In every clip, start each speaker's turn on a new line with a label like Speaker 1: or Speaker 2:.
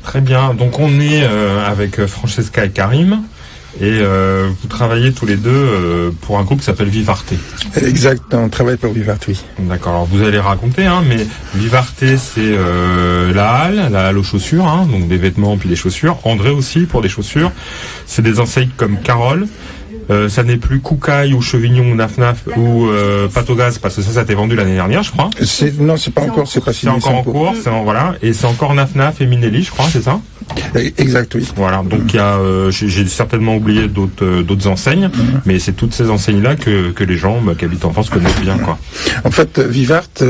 Speaker 1: Très bien. Donc on est avec Francesca et Karim. Et vous travaillez tous les deux pour un groupe qui s'appelle Vivarte.
Speaker 2: Exact, on travaille pour Vivarte, oui.
Speaker 1: D'accord, alors vous allez raconter, mais Vivarte, c'est la halle aux chaussures, donc des vêtements puis des chaussures. André aussi pour des chaussures. C'est des enseignes comme Carole. Ça n'est plus Koukaï ou Chevignon ou Naf ou Patogaz, parce que ça a été vendu l'année dernière, je crois.
Speaker 2: Non, c'est pas encore, c'est pas
Speaker 1: c'est encore en cours. Voilà, et c'est encore Naf et Minelli, je crois, c'est ça?
Speaker 2: Exact, oui.
Speaker 1: Voilà, donc il y a, j'ai certainement oublié d'autres enseignes, mais c'est toutes ces enseignes-là que les gens qui habitent en France connaissent bien, quoi.
Speaker 2: En fait, Vivarte,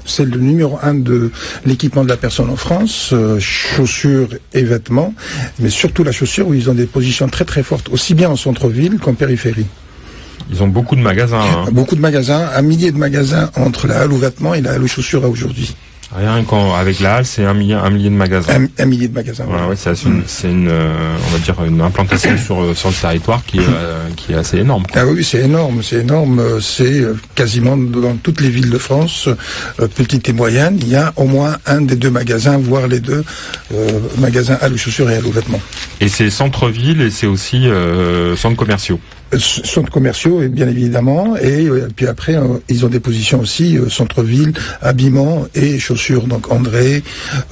Speaker 2: c'est le numéro 1 de l'équipement de la personne en France, chaussures et vêtements, mais surtout la chaussure où ils ont des positions très très fortes, aussi bien en centre-ville qu'en périphérie.
Speaker 1: Ils ont beaucoup de magasins.
Speaker 2: Beaucoup de magasins, un millier de magasins entre la halle aux vêtements et la halle aux chaussures à aujourd'hui.
Speaker 1: Rien qu'avec la halle, c'est un millier de magasins.
Speaker 2: Un millier de magasins.
Speaker 1: Voilà, ouais, c'est une, on va dire une implantation sur le territoire qui est assez énorme, quoi.
Speaker 2: Ah oui, c'est énorme. C'est quasiment dans toutes les villes de France, petites et moyennes, il y a au moins un des deux magasins, voire les deux magasins halle aux chaussures et halle aux vêtements.
Speaker 1: Et c'est centre-ville et c'est aussi centres commerciaux.
Speaker 2: Centres commerciaux, et bien évidemment, et puis après ils ont des positions aussi centre-ville, habillement et chaussures, donc André,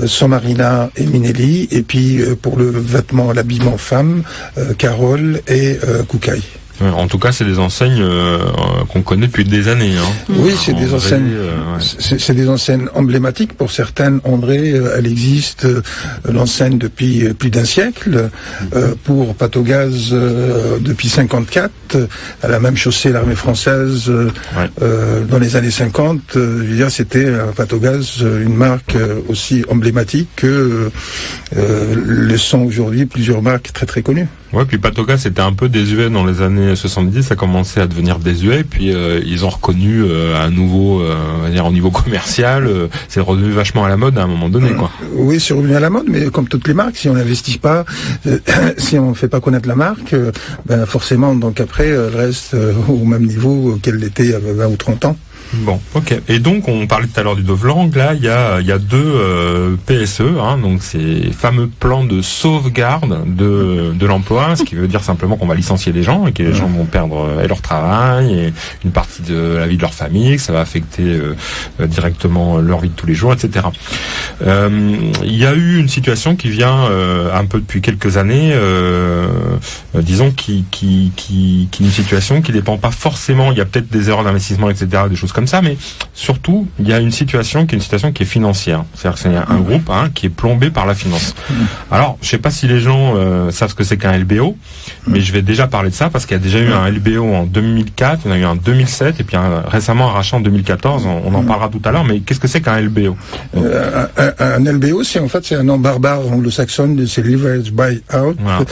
Speaker 2: San Marina et Minelli, et puis pour le vêtement, l'habillement femme, Carole et Koukaï.
Speaker 1: En tout cas, c'est des enseignes qu'on connaît depuis des années.
Speaker 2: Oui, c'est des enseignes. C'est des enseignes emblématiques. Pour certaines, André, elle existe l'enseigne depuis plus d'un siècle. Pour Patogaz, depuis 54. À la même chaussée, l'armée française, dans les années 50. Je veux dire, c'était Patogaz, une marque aussi emblématique que le sont aujourd'hui plusieurs marques très très connues.
Speaker 1: Ouais, puis Patogaz c'était un peu désuet dans les années 70, ça commençait à devenir désuet, puis ils ont reconnu à nouveau, on va dire au niveau commercial, c'est revenu vachement à la mode à un moment donné, quoi.
Speaker 2: Oui, c'est revenu à la mode, mais comme toutes les marques, si on n'investit pas, si on ne fait pas connaître la marque, forcément, donc après, elle reste au même niveau qu'elle l'était il y a 20 ou 30 ans.
Speaker 1: Bon, ok. Et donc, on parlait tout à l'heure du Novlangue. Là, il y a deux PSE, donc ces fameux plans de sauvegarde de l'emploi, ce qui veut dire simplement qu'on va licencier les gens et que les gens vont perdre leur travail et une partie de la vie de leur famille, que ça va affecter directement leur vie de tous les jours, etc. Il y a eu une situation qui vient un peu depuis quelques années, disons, qui une situation qui dépend pas forcément. Il y a peut-être des erreurs d'investissement, etc., des choses comme ça, mais surtout, il y a une situation qui est financière. C'est-à-dire que c'est un groupe qui est plombé par la finance. Alors, je sais pas si les gens savent ce que c'est qu'un LBO, mais je vais déjà parler de ça parce qu'il y a déjà eu un LBO en 2004, il y en a eu un en 2007 et puis récemment un rachat en 2014. On en parlera tout à l'heure, mais qu'est-ce que c'est qu'un LBO?
Speaker 2: Un LBO, c'est un nom barbare anglo-saxon, c'est Leverage Buy Out. Voilà.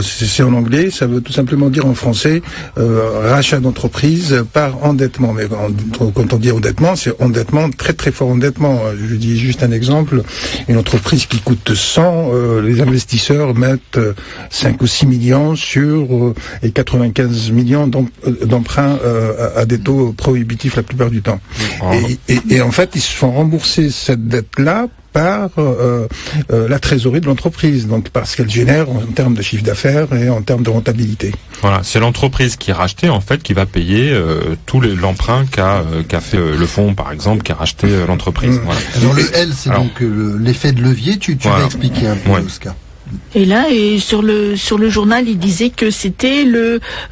Speaker 2: C'est en anglais, ça veut tout simplement dire en français rachat d'entreprise par endettement. Mais quand on dit endettement, c'est endettement, très très fort endettement. Je dis juste un exemple, une entreprise qui coûte 100, les investisseurs mettent 5 ou 6 millions sur et 95 millions d'emprunts à des taux prohibitifs la plupart du temps. Et en fait, ils se font rembourser cette dette-là par la trésorerie de l'entreprise, donc parce qu'elle génère en termes de chiffre d'affaires et en termes de rentabilité.
Speaker 1: Voilà, c'est l'entreprise qui est rachetée en fait qui va payer tout l'emprunt qu'a fait le fonds par exemple qui a racheté l'entreprise. Voilà.
Speaker 3: Alors le L, c'est donc l'effet de levier. Tu vas expliquer un peu, Oscar.
Speaker 4: Et là, sur le journal, il disait que c'était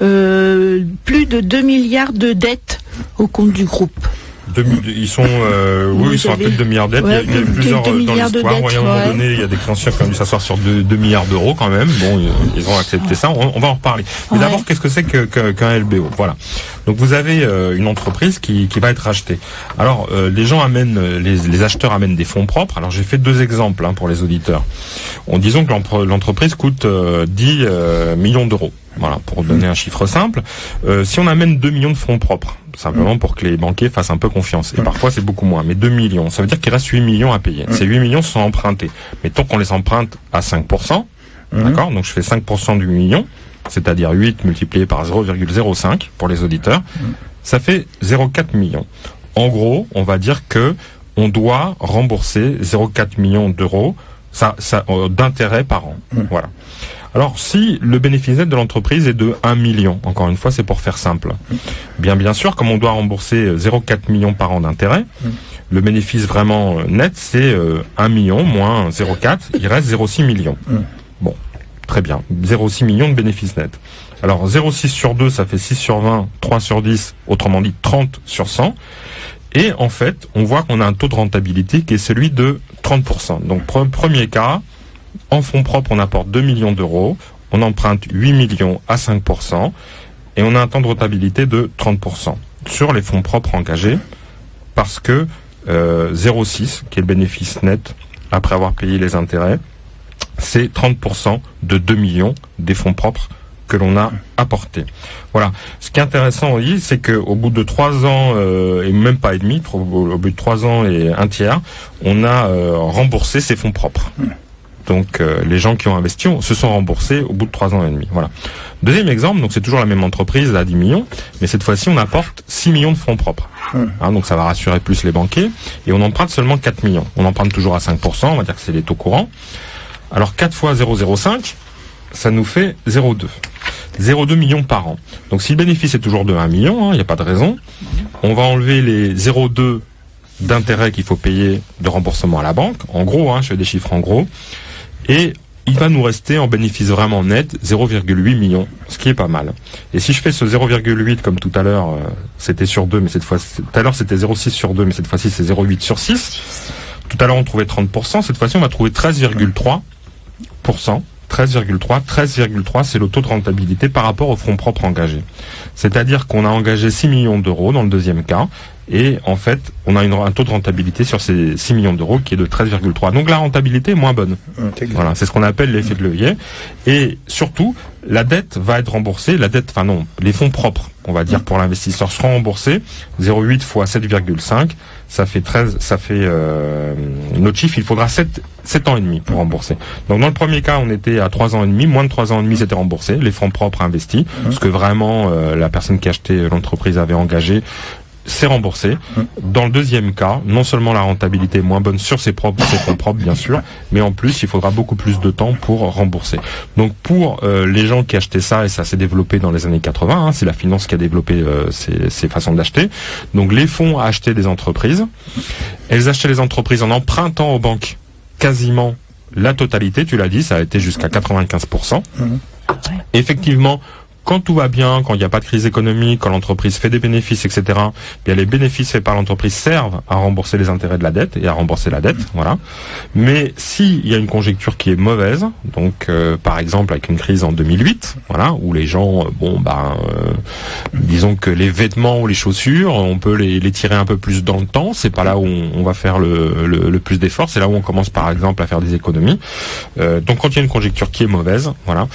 Speaker 4: plus de 2 milliards de dettes au compte du groupe.
Speaker 1: Ils sont à plus de 2 milliards de dettes. Il y a eu plusieurs dans l'histoire. À un moment donné, il y a des créanciers qui ont dû s'asseoir sur 2 milliards d'euros quand même. Bon, ils ont accepté ça. On va en reparler. Mais d'abord, qu'est-ce que c'est qu'un LBO? Voilà. Donc vous avez une entreprise qui va être rachetée. Alors les gens amènent, les acheteurs amènent des fonds propres. Alors j'ai fait 2 exemples pour les auditeurs. Disons que l'entreprise coûte 10 millions d'euros. Voilà, pour donner un chiffre simple. Si on amène 2 millions de fonds propres, simplement pour que les banquiers fassent un peu confiance, et parfois c'est beaucoup moins, mais 2 millions, ça veut dire qu'il reste 8 millions à payer. Ces 8 millions sont empruntés. Mais tant qu'on les emprunte à 5%, d'accord, donc je fais 5% du million, c'est-à-dire 8 multiplié par 0,05 pour les auditeurs, ça fait 0,4 millions. En gros, on va dire que on doit rembourser 0,4 millions d'euros d'intérêt par an. Voilà. Alors, si le bénéfice net de l'entreprise est de 1 million, encore une fois, c'est pour faire simple. Bien sûr, comme on doit rembourser 0,4 million par an d'intérêt, le bénéfice vraiment net, c'est 1 million moins 0,4, il reste 0,6 million. Bon, très bien. 0,6 million de bénéfice net. Alors, 0,6 sur 2, ça fait 6 sur 20, 3 sur 10, autrement dit 30 sur 100. Et en fait, on voit qu'on a un taux de rentabilité qui est celui de 30%. Donc, premier cas, en fonds propres, on apporte 2 millions d'euros, on emprunte 8 millions à 5%, et on a un temps de rentabilité de 30% sur les fonds propres engagés, parce que 0,6, qui est le bénéfice net après avoir payé les intérêts, c'est 30% de 2 millions des fonds propres que l'on a apportés. Voilà. Ce qui est intéressant aussi, c'est qu'au bout de 3 ans, et même pas et demi, au bout de 3 ans et un tiers, on a remboursé ces fonds propres. Donc les gens qui ont investi se sont remboursés au bout de 3 ans et demi. Voilà. Deuxième exemple, donc c'est toujours la même entreprise à 10 millions, mais cette fois-ci on apporte 6 millions de fonds propres. Donc ça va rassurer plus les banquiers, et on emprunte seulement 4 millions. On emprunte toujours à 5%, on va dire que c'est les taux courants. Alors 4 fois 0,05, ça nous fait 0,2. 0,2 millions par an. Donc si le bénéfice est toujours de 1 million, il n'y a pas de raison, on va enlever les 0,2 d'intérêt qu'il faut payer de remboursement à la banque, en gros, je fais des chiffres en gros, et il va nous rester en bénéfice vraiment net 0,8 millions, ce qui est pas mal. Et si je fais ce 0,8 comme tout à l'heure, c'était sur 2, mais cette fois, tout à l'heure c'était 0,6 sur 2, mais cette fois-ci c'est 0,8 sur 6. Tout à l'heure on trouvait 30%, cette fois-ci on va trouver 13,3%. 13,3, c'est le taux de rentabilité par rapport aux fonds propres engagés. C'est-à-dire qu'on a engagé 6 millions d'euros dans le deuxième cas, et en fait, on a un taux de rentabilité sur ces 6 millions d'euros qui est de 13,3. Donc la rentabilité est moins bonne. Voilà, c'est ce qu'on appelle l'effet de levier. Et surtout, la dette va être remboursée, les fonds propres, on va dire pour l'investisseur, seront remboursés. 0,8 fois 7,5, ça fait 13, notre chiffre, il faudra 7 ans et demi pour rembourser. Donc dans le premier cas, on était à 3 ans et demi, moins de 3 ans et demi c'était remboursé, les fonds propres investis, parce que vraiment la personne qui a acheté l'entreprise avait engagé, c'est remboursé. Dans le deuxième cas, non seulement la rentabilité est moins bonne sur ses fonds propres, bien sûr, mais en plus, il faudra beaucoup plus de temps pour rembourser. Donc, pour les gens qui achetaient ça, et ça s'est développé dans les années 80, c'est la finance qui a développé ces façons d'acheter. Donc, les fonds achetaient des entreprises. Elles achetaient les entreprises en empruntant aux banques quasiment la totalité. Tu l'as dit, ça a été jusqu'à 95%. Effectivement, quand tout va bien, quand il n'y a pas de crise économique, quand l'entreprise fait des bénéfices, etc., bien les bénéfices faits par l'entreprise servent à rembourser les intérêts de la dette et à rembourser la dette, voilà. Mais s'il y a une conjoncture qui est mauvaise, donc par exemple avec une crise en 2008, voilà, où les gens, disons que les vêtements ou les chaussures, on peut les tirer un peu plus dans le temps. C'est pas là où on va faire le plus d'efforts. C'est là où on commence par exemple à faire des économies. Donc quand il y a une conjoncture qui est mauvaise, voilà,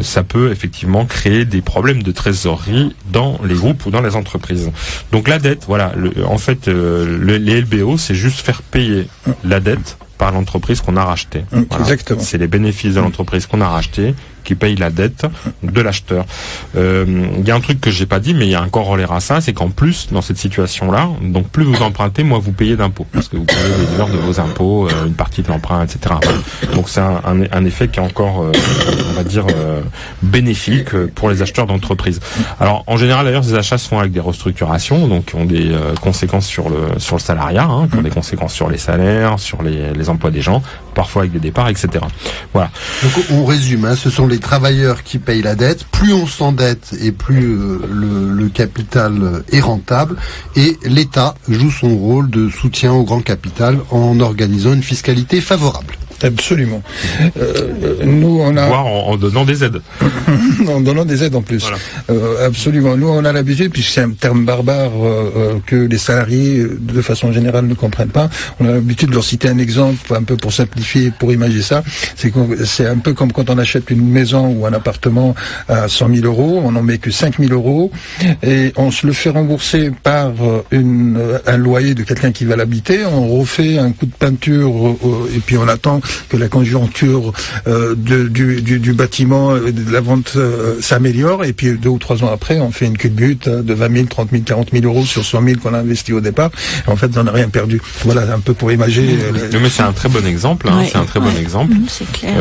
Speaker 1: ça peut effectivement créer des problèmes de trésorerie dans les groupes ou dans les entreprises. Donc la dette, voilà, les LBO, c'est juste faire payer la dette par l'entreprise qu'on a rachetée. Voilà.
Speaker 2: Exactement.
Speaker 1: C'est les bénéfices de l'entreprise qu'on a racheté qui paye la dette de l'acheteur. Il y a un truc que j'ai pas dit, mais il y a un corollaire à ça, c'est qu'en plus, dans cette situation-là, donc plus vous empruntez, moins vous payez d'impôts, parce que vous payez les heures de vos impôts, une partie de l'emprunt, etc. Donc c'est un effet qui est encore, on va dire, bénéfique pour les acheteurs d'entreprise. Alors en général, d'ailleurs, ces achats se font avec des restructurations, donc qui ont des conséquences sur le salariat, qui ont des conséquences sur les salaires, sur les emplois des gens, parfois avec des départs, etc. Voilà.
Speaker 3: Donc on résume, ce sont les travailleurs qui payent la dette. Plus on s'endette et plus le capital est rentable, et l'État joue son rôle de soutien au grand capital en organisant une fiscalité favorable.
Speaker 2: Absolument. Nous, on a...
Speaker 1: Voire en donnant des aides.
Speaker 2: En donnant des aides en plus. Voilà. Absolument. Nous, on a l'habitude, puisque c'est un terme barbare que les salariés, de façon générale, ne comprennent pas. On a l'habitude de leur citer un exemple, un peu pour simplifier, pour imaginer ça. C'est un peu comme quand on achète une maison ou un appartement à 100 000 euros, on n'en met que 5 000 euros, et on se le fait rembourser par un loyer de quelqu'un qui va l'habiter, on refait un coup de peinture, et puis on attend que la conjoncture du bâtiment, de la vente s'améliore, et puis 2 ou 3 ans après, on fait une culbute de 20 000, 30 000, 40 000 euros sur 100 000 qu'on a investi au départ. Et en fait, on n'a rien perdu. Voilà, un peu pour imager.
Speaker 1: Mais c'est un très bon exemple. Hein, c'est un très bon exemple.
Speaker 4: C'est clair.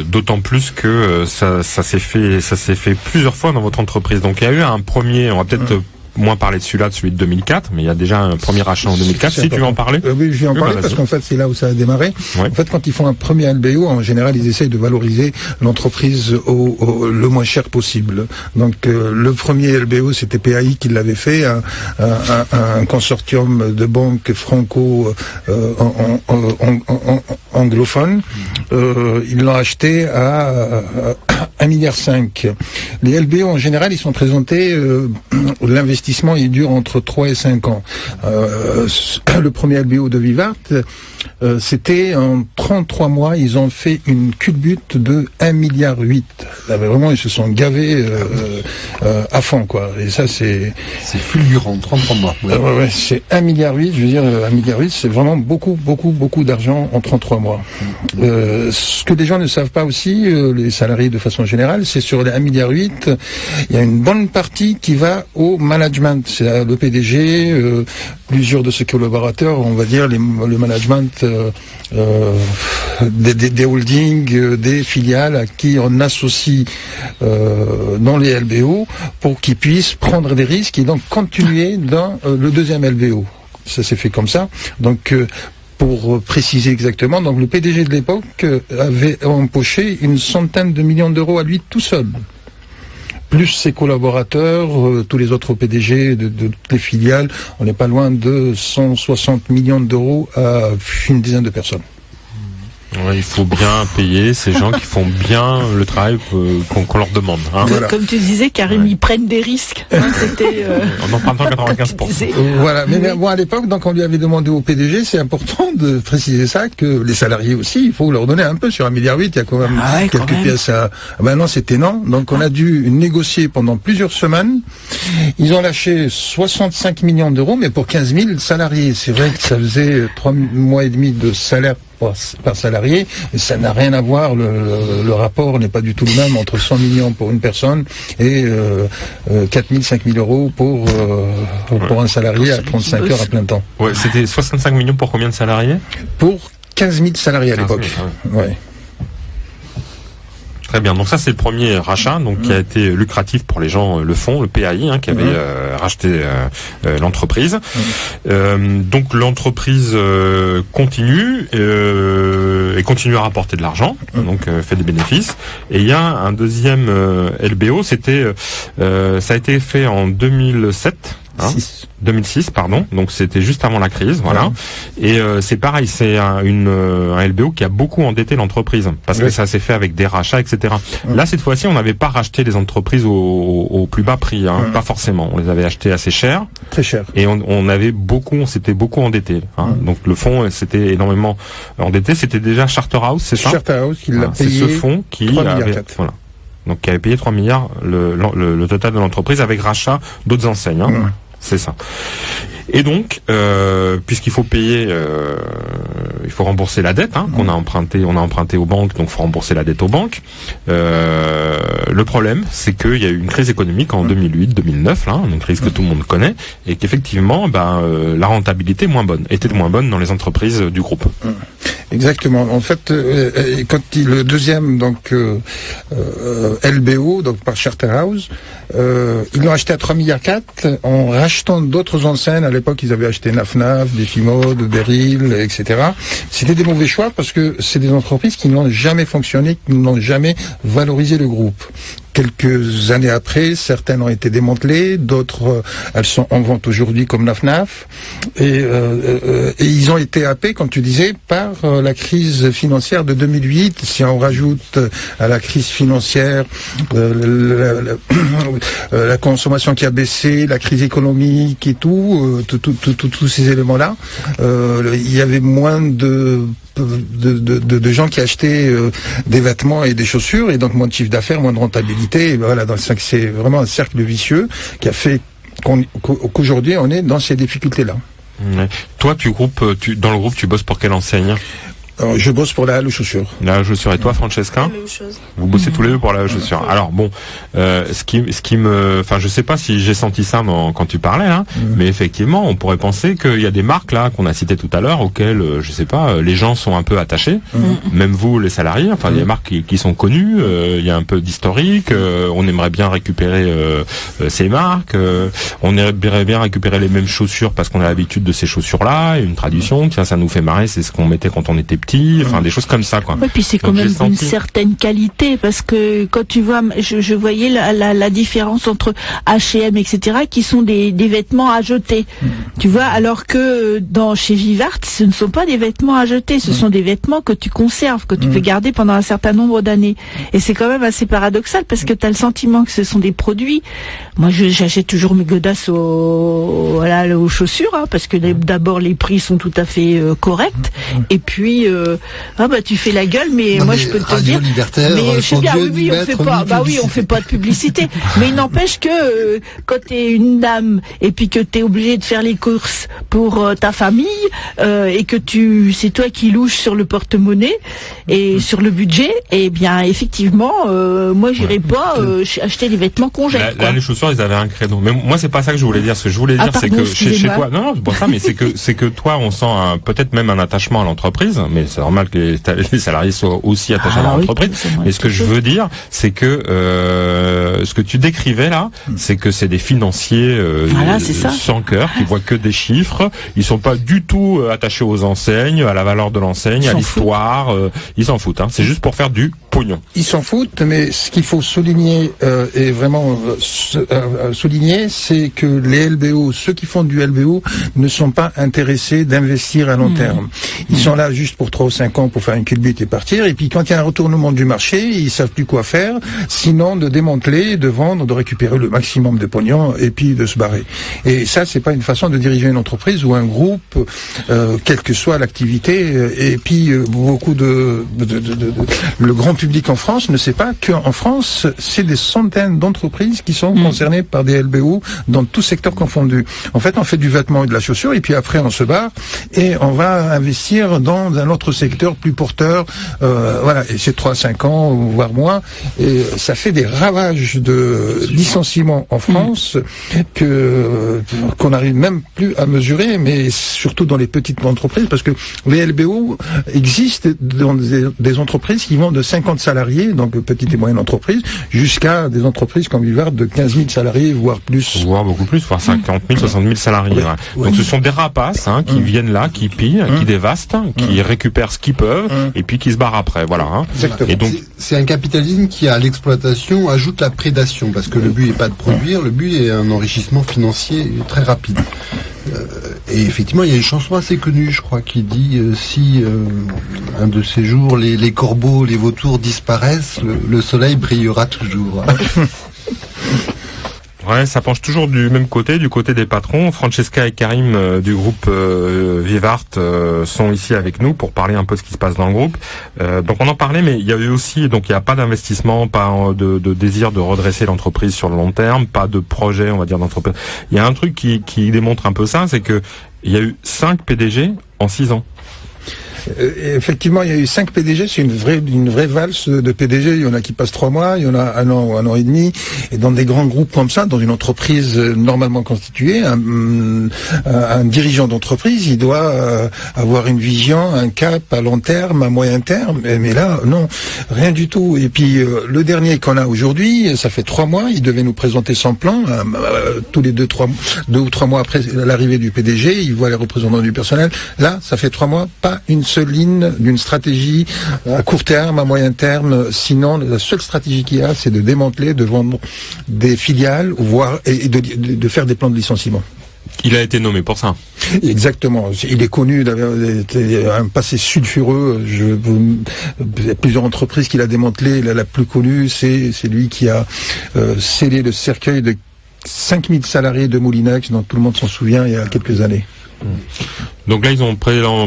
Speaker 1: D'autant plus que ça s'est fait plusieurs fois dans votre entreprise. Donc il y a eu un premier, on va peut-être moins parler de celui-là, de celui de 2004, mais il y a déjà un premier rachat en 2004. Si tu veux en parler.
Speaker 2: Oui, je vais en parler parce qu'en fait, c'est là où ça a démarré. Ouais. En fait, quand ils font un premier LBO, en général, ils essayent de valoriser l'entreprise le moins cher possible. Donc, le premier LBO, c'était PAI qui l'avait fait, un consortium de banques franco anglophones. Ils l'ont acheté à 1,5 milliard. Les LBO, en général, ils sont présentés, l'investissement, il dure entre 3 et 5 ans. Le premier LBO de Vivart, c'était en 33 mois, ils ont fait une culbute de 1,8 milliard. Vraiment, ils se sont gavés à fond, quoi. Et ça, c'est
Speaker 3: fulgurant, 33 mois.
Speaker 2: Ouais, c'est 1,8 milliard. Je veux dire, 1,8 milliard, c'est vraiment beaucoup d'argent en 33 mois. Ce que les gens ne savent pas aussi, les salariés de façon générale, c'est sur les 1,8 milliard, il y a une bonne partie qui va au management. C'est le PDG, plusieurs de ses collaborateurs, on va dire le management des holdings, des filiales à qui on associe dans les LBO pour qu'ils puissent prendre des risques et donc continuer dans le deuxième LBO. Ça s'est fait comme ça. Donc pour préciser exactement, donc le PDG de l'époque avait empoché 100 millions d'euros à lui tout seul. Plus ses collaborateurs, tous les autres PDG de toutes les filiales, on n'est pas loin de 160 millions d'euros à une dizaine de personnes.
Speaker 1: Ouais, il faut bien payer ces gens qui font bien le travail qu'on leur demande. Hein.
Speaker 4: Voilà. Comme tu disais, Karim, ils prennent des risques. Hein, c'était,
Speaker 1: en empruntant 95%.
Speaker 2: Voilà. Mais bon, à l'époque, donc on lui avait demandé au PDG, c'est important de préciser ça, que les salariés aussi, il faut leur donner un peu. Sur 1,8 milliard, il y a quand même quelques pièces à... Maintenant, c'était non. Donc on a dû négocier pendant plusieurs semaines. Ils ont lâché 65 millions d'euros, mais pour 15 000 salariés. C'est vrai que ça faisait 3 mois et demi de salaire par salarié, et ça n'a rien à voir, le rapport n'est pas du tout le même entre 100 millions pour une personne et 4 000, 5 000 euros pour un salarié à 35 heures à plein temps.
Speaker 1: Ouais, c'était 65 millions pour combien de salariés ?
Speaker 2: Pour 15 000 salariés à l'époque. Ouais.
Speaker 1: Très bien, donc ça c'est le premier rachat, donc qui a été lucratif pour les gens, le fonds, le PAI, qui avait racheté l'entreprise. Donc l'entreprise continue et continue à rapporter de l'argent, donc fait des bénéfices. Et il y a un deuxième LBO, c'était ça a été fait en 2007. 2006, pardon. Donc c'était juste avant la crise, voilà. Et c'est pareil, c'est un LBO qui a beaucoup endetté l'entreprise parce que ça s'est fait avec des rachats, etc. Là, cette fois-ci, on n'avait pas racheté les entreprises au plus bas prix, pas forcément. On les avait achetées assez cher,
Speaker 2: très cher.
Speaker 1: Et on s'était beaucoup endetté. Donc le fonds s'était énormément endetté. C'était déjà Charterhouse, c'est ça ?
Speaker 2: Charterhouse qui l'a payé.
Speaker 1: C'est ce fonds qui avait, voilà. Donc qui avait payé 3 milliards le total de l'entreprise avec rachat d'autres enseignes. C'est ça. Et donc, puisqu'il faut payer, il faut rembourser la dette qu'on a empruntée. On a emprunté aux banques, donc il faut rembourser la dette aux banques. Le problème, c'est qu'il y a eu une crise économique en 2008-2009, une crise que tout le monde connaît, et qu'effectivement, la rentabilité était moins bonne dans les entreprises du groupe.
Speaker 2: Exactement. En fait, quand le deuxième LBO, donc par Charterhouse, ils l'ont acheté à 3,4 milliards en rachetant d'autres enseignes. À l'époque, ils avaient acheté Nafnaf, Defimode, Beryl, etc. C'était des mauvais choix parce que c'est des entreprises qui n'ont jamais fonctionné, qui n'ont jamais valorisé le groupe. Quelques années après, certaines ont été démantelées, d'autres, elles sont en vente aujourd'hui comme Nafnaf. Et ils ont été happés, comme tu disais, par la crise financière de 2008. Si on rajoute à la crise financière la consommation qui a baissé, la crise économique et tous ces éléments-là, il y avait moins de gens qui achetaient des vêtements et des chaussures, et donc moins de chiffre d'affaires, moins de rentabilité. Et voilà, donc c'est vraiment un cercle vicieux qui a fait qu'aujourd'hui on est dans ces difficultés-là.
Speaker 1: Toi, dans le groupe, tu bosses pour quelle enseigne ?
Speaker 2: Je bosse pour la halle aux chaussures.
Speaker 1: La halle aux chaussures. Et toi, Francesca? Vous bossez tous les deux pour la halle aux chaussures. Alors bon, ce qui me, enfin, je sais pas si j'ai senti ça quand tu parlais, hein, mais effectivement, on pourrait penser qu'il y a des marques là qu'on a citées tout à l'heure auxquelles, je sais pas, les gens sont un peu attachés, même vous, les salariés. Enfin, il y a des marques qui sont connues. Il y a un peu d'historique. On aimerait bien récupérer ces marques. On aimerait bien récupérer les mêmes chaussures parce qu'on a l'habitude de ces chaussures-là. Une tradition. Tiens, ça nous fait marrer. C'est ce qu'on mettait quand on était petit. Enfin, des choses comme ça, quoi.
Speaker 4: Oui, puis c'est quand même d'une certaine qualité, parce que quand tu vois, je voyais la différence entre H&M, etc., qui sont des vêtements à jeter. Tu vois, alors que chez Vivart, ce ne sont pas des vêtements à jeter, ce sont des vêtements que tu conserves, que tu peux garder pendant un certain nombre d'années. Et c'est quand même assez paradoxal, parce que tu as le sentiment que ce sont des produits. Moi, j'achète toujours mes godasses aux chaussures, hein, parce que d'abord les prix sont tout à fait corrects, et puis tu fais la gueule, mais moi je peux te dire, mais je sais bien, oui, on fait pas de publicité, mais il n'empêche que quand t'es une dame et puis que t'es obligé de faire les courses pour ta famille, et que c'est toi qui louches sur le porte-monnaie et sur le budget, et bien effectivement, moi j'irai pas acheter des vêtements qu'on jette.
Speaker 1: Là, les chaussures, ils avaient un créneau. Mais moi, c'est pas ça que je voulais dire. Ce que je voulais dire, c'est que chez toi, non, c'est pas ça, mais c'est que toi, on sent peut-être même un attachement à l'entreprise, mais c'est normal que les salariés soient aussi attachés à leur entreprise. Mais ce que je veux dire, c'est que ce que tu décrivais là, c'est que c'est des financiers sans cœur, qui voient que des chiffres. Ils sont pas du tout attachés aux enseignes, à la valeur de l'enseigne, à l'histoire. Ils s'en foutent. Hein. C'est juste pour faire du pognon.
Speaker 2: Ils s'en foutent, mais ce qu'il faut souligner et vraiment souligner, c'est que les LBO, ceux qui font du LBO, ne sont pas intéressés d'investir à long terme. Ils sont là juste pour 3 ou 5 ans pour faire une culbute et partir. Et puis quand il y a un retournement du marché, ils savent plus quoi faire, sinon de démanteler, de vendre, de récupérer le maximum de pognon et puis de se barrer. Et ça, c'est pas une façon de diriger une entreprise ou un groupe, quelle que soit l'activité. Et puis beaucoup le grand public en France ne sait pas qu'en France, c'est des centaines d'entreprises qui sont concernées par des LBO dans tout secteur confondu. En fait, on fait du vêtement et de la chaussure et puis après on se barre et on va investir dans un autre secteur plus porteur. Voilà, et c'est 3-5 ans, voire moins. Et ça fait des ravages de licenciements en France qu'on n'arrive même plus à mesurer, mais surtout dans les petites entreprises, parce que les LBO existent dans des entreprises qui vont de 50 salariés, donc petites et moyennes entreprises, jusqu'à des entreprises comme Vivart de 15 000 salariés, voire plus.
Speaker 1: Voire beaucoup plus, voire 50 000, 60 000 salariés. Ouais. Ouais. Donc ce sont des rapaces qui viennent là, qui pillent, qui dévastent, qui récupèrent ce qu'ils peuvent, et puis qui se barrent après. Voilà. Hein.
Speaker 3: Et donc c'est un capitalisme qui, à l'exploitation, ajoute la prédation, parce que le but n'est pas de produire, le but est un enrichissement financier très rapide. Et effectivement, il y a une chanson assez connue, je crois, qui dit si un de ces jours les corbeaux, les vautours disparaissent, le soleil brillera toujours.
Speaker 1: Ouais, ça penche toujours du même côté, du côté des patrons. Francesca et Karim du groupe Vivart sont ici avec nous pour parler un peu de ce qui se passe dans le groupe. Donc on en parlait, mais il y a eu aussi, donc il n'y a pas d'investissement, pas de désir de redresser l'entreprise sur le long terme, pas de projet, on va dire, d'entreprise. Il y a un truc qui démontre un peu ça, c'est que il y a eu 5 PDG en 6 ans.
Speaker 2: Effectivement, il y a eu 5 PDG, c'est une vraie valse de PDG. Il y en a qui passent 3 mois, il y en a 1 an ou 1 an et demi. Et dans des grands groupes comme ça, dans une entreprise normalement constituée, un dirigeant d'entreprise, il doit avoir une vision, un cap à long terme, à moyen terme. Mais là, non, rien du tout. Et puis le dernier qu'on a aujourd'hui, ça fait 3 mois, il devait nous présenter son plan. Tous les 2 ou 3 mois après l'arrivée du PDG, il voit les représentants du personnel. Là, ça fait 3 mois, pas une seule ligne d'une stratégie à court terme, à moyen terme. Sinon, la seule stratégie qu'il y a, c'est de démanteler, de vendre des filiales, voire et de faire des plans de licenciement.
Speaker 1: Il a été nommé pour ça.
Speaker 2: Exactement. Il est connu d'avoir un passé sulfureux. Il y a plusieurs entreprises qu'il a démantelées. La plus connue, c'est lui qui a scellé le cercueil de 5000 salariés de Moulinex, dont tout le monde s'en souvient, il y a quelques années.
Speaker 1: Donc là, ils ont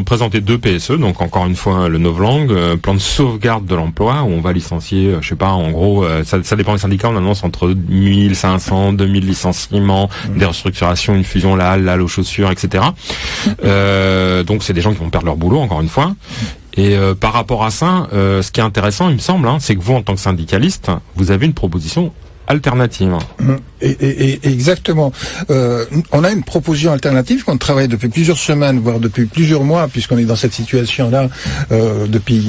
Speaker 1: présenté 2 PSE, donc encore une fois le novlangue, plan de sauvegarde de l'emploi, où on va licencier, je sais pas, en gros, ça dépend des syndicats, on annonce entre 1500, 2000 licenciements, des restructurations, une fusion, la halle aux chaussures, etc. Donc c'est des gens qui vont perdre leur boulot, encore une fois. Et par rapport à ça, ce qui est intéressant, il me semble, c'est que vous, en tant que syndicaliste, vous avez une proposition alternative.
Speaker 2: Et exactement. On a une proposition alternative qu'on travaille depuis plusieurs semaines, voire depuis plusieurs mois, puisqu'on est dans cette situation-là depuis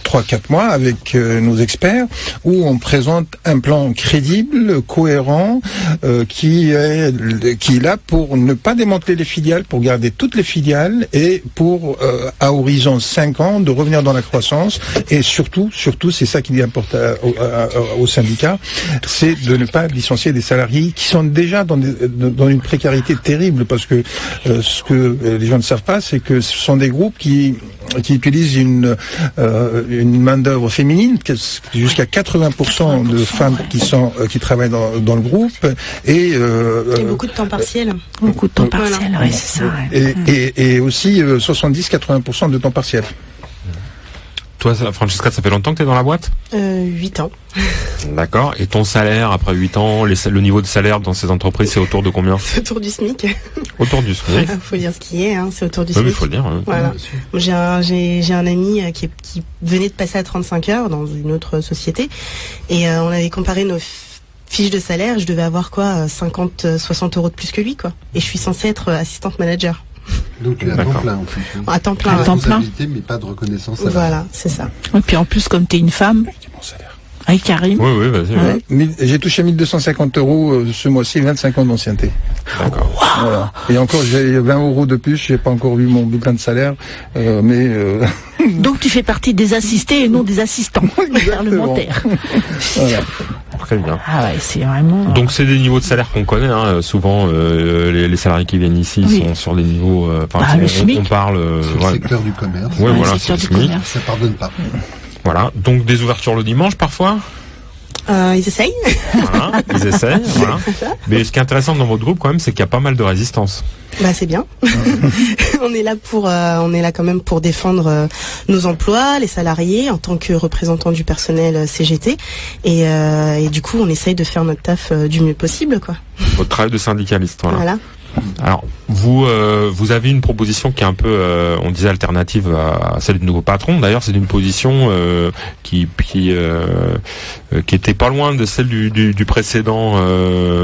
Speaker 2: 3-4 mois avec nos experts, où on présente un plan crédible, cohérent, qui est là pour ne pas démanteler les filiales, pour garder toutes les filiales et pour, à horizon 5 ans, de revenir dans la croissance. Et surtout, c'est ça qui importe aux syndicats, c'est de ne pas licencier des salariés qui sont déjà dans une précarité terrible, parce que ce que les gens ne savent pas, c'est que ce sont des groupes qui utilisent une main-d'œuvre féminine, jusqu'à 80% de femmes qui travaillent dans le groupe, et
Speaker 5: beaucoup de temps partiel.
Speaker 4: Beaucoup de temps partiel, oui, c'est ça. Ouais.
Speaker 2: Et aussi 70-80% de temps partiel.
Speaker 1: Toi, Francesca, ça fait longtemps que tu es dans la boîte ?
Speaker 5: 8 ans.
Speaker 1: D'accord. Et ton salaire, après 8 ans, le niveau de salaire dans ces entreprises, c'est autour de combien ?
Speaker 5: C'est autour du SMIC.
Speaker 1: Autour du SMIC.
Speaker 5: Faut dire ce qui est, c'est autour du SMIC.
Speaker 1: Oui, il faut le dire. Hein.
Speaker 5: Voilà. J'ai un ami qui venait de passer à 35 heures dans une autre société, et on avait comparé nos fiches de salaire. Je devais avoir 50-60 euros de plus que lui, quoi. Et je suis censée être assistante manager.
Speaker 3: Donc tu es à temps plein en fait.
Speaker 5: À temps plein.
Speaker 4: À temps plein.
Speaker 3: Mais pas de reconnaissance salariale.
Speaker 5: Voilà, c'est ça.
Speaker 4: Et puis en plus, comme tu es une femme, avec Karim.
Speaker 1: Oui, vas-y.
Speaker 2: Ouais. J'ai touché 1250 euros ce mois-ci, 25 ans d'ancienneté.
Speaker 1: D'accord.
Speaker 4: Wow.
Speaker 2: Voilà. Et encore, j'ai 20 euros de plus, j'ai pas encore vu mon bulletin de salaire, mais...
Speaker 4: Donc tu fais partie des assistés et non des assistants parlementaires.
Speaker 2: Voilà.
Speaker 1: Très bien.
Speaker 4: Ah ouais, c'est vraiment...
Speaker 1: Donc c'est des niveaux de salaire qu'on connaît, souvent les salariés qui viennent ici sont sur des niveaux... on parle...
Speaker 3: sur le secteur du commerce.
Speaker 1: Ouais, voilà,
Speaker 4: secteur
Speaker 1: c'est
Speaker 4: du
Speaker 1: le SMIC.
Speaker 4: commerce.
Speaker 3: Ça pardonne pas.
Speaker 1: Voilà, donc des ouvertures le dimanche parfois.
Speaker 5: Ils essayent.
Speaker 1: Voilà, ils essaient. Voilà. Mais ce qui est intéressant dans votre groupe quand même, c'est qu'il y a pas mal de résistance.
Speaker 5: Bah c'est bien. on est là quand même pour défendre nos emplois, les salariés, en tant que représentants du personnel CGT, et du coup on essaye de faire notre taf du mieux possible, quoi.
Speaker 1: Votre travail de syndicaliste. Voilà. Alors, vous avez une proposition qui est un peu, on disait, alternative à celle du nouveau patron. D'ailleurs, c'est une position qui était pas loin de celle du précédent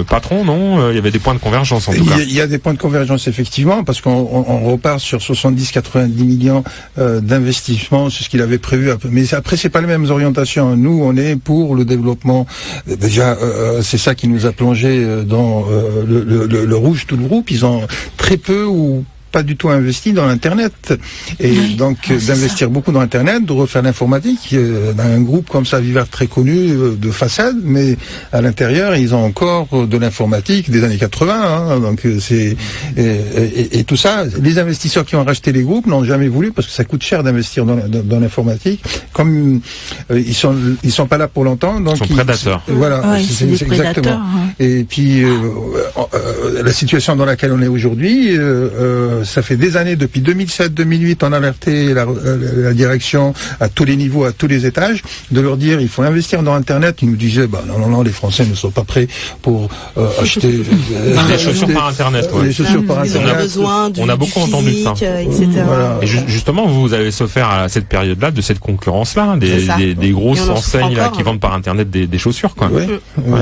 Speaker 1: patron, non ? Il y avait des points de convergence, en tout cas.
Speaker 2: Il y a des points de convergence, effectivement, parce qu'on repart sur 70-90 millions d'investissements, c'est ce qu'il avait prévu. Mais après, c'est pas les mêmes orientations. Nous, on est pour le développement. Déjà, c'est ça qui nous a plongé dans le rouge, tout le groupe. Ils ont très peu ou pas du tout investi dans l'Internet. Et donc d'investir beaucoup dans l'Internet, de refaire l'informatique. Un groupe comme ça, Vivart, très connu de façade, mais à l'intérieur, ils ont encore de l'informatique des années 80. Donc c'est et tout ça. Les investisseurs qui ont racheté les groupes n'ont jamais voulu, parce que ça coûte cher d'investir dans l'informatique. Comme ils sont pas là pour longtemps, donc
Speaker 1: ils sont prédateurs.
Speaker 2: Voilà,
Speaker 4: c'est exactement.
Speaker 2: Et puis la situation dans laquelle on est aujourd'hui. Ça fait des années, depuis 2007-2008, on a alerté la direction à tous les niveaux, à tous les étages, de leur dire il faut investir dans Internet. Ils nous disaient non, les Français ne sont pas prêts pour acheter
Speaker 1: les chaussures par Internet.
Speaker 2: Les chaussures par Internet.
Speaker 1: On a beaucoup entendu ça.
Speaker 5: Etc.
Speaker 2: Voilà.
Speaker 1: Et justement, vous avez souffert à cette période-là de cette concurrence-là, des grosses enseignes là qui vendent par Internet des chaussures, quoi.
Speaker 2: Oui.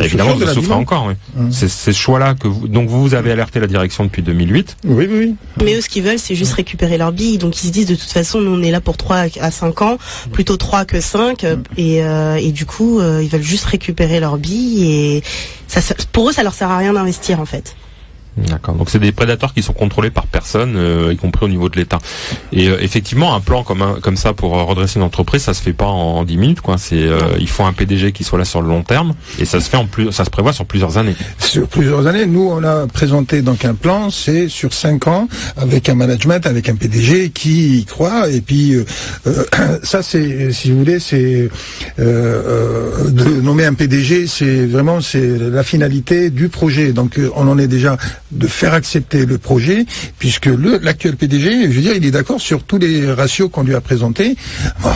Speaker 1: Évidemment, vous souffrez encore. Oui. C'est ce choix-là que vous avez alerté la direction depuis 2008.
Speaker 2: Oui.
Speaker 5: Mais eux, ce qu'ils veulent, c'est juste récupérer leur bille. Donc ils se disent, de toute façon, nous on est là pour 3 à 5 ans, plutôt 3 que 5, et du coup, ils veulent juste récupérer leur bille, et pour eux, ça leur sert à rien d'investir, en fait.
Speaker 1: D'accord. Donc c'est des prédateurs qui sont contrôlés par personne, y compris au niveau de l'État. Et effectivement, un plan comme ça pour redresser une entreprise, ça se fait pas en 10 minutes, quoi. Il faut un PDG qui soit là sur le long terme, et ça se prévoit sur plusieurs années.
Speaker 2: Sur plusieurs années, nous on a présenté donc un plan, c'est sur 5 ans, avec un management, avec un PDG qui y croit, et puis ça c'est, si vous voulez, c'est de nommer un PDG, c'est la finalité du projet. Donc on en est déjà de faire accepter le projet, puisque l'actuel PDG, je veux dire, il est d'accord sur tous les ratios qu'on lui a présentés.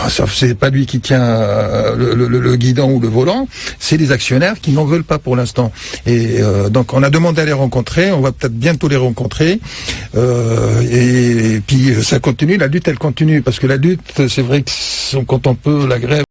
Speaker 2: Sauf c'est pas lui qui tient le guidon ou le volant, c'est les actionnaires qui n'en veulent pas pour l'instant. Et donc on a demandé à les rencontrer, on va peut-être bientôt les rencontrer. Et puis ça continue, la lutte elle continue, parce que la lutte, c'est vrai que quand on peut la grève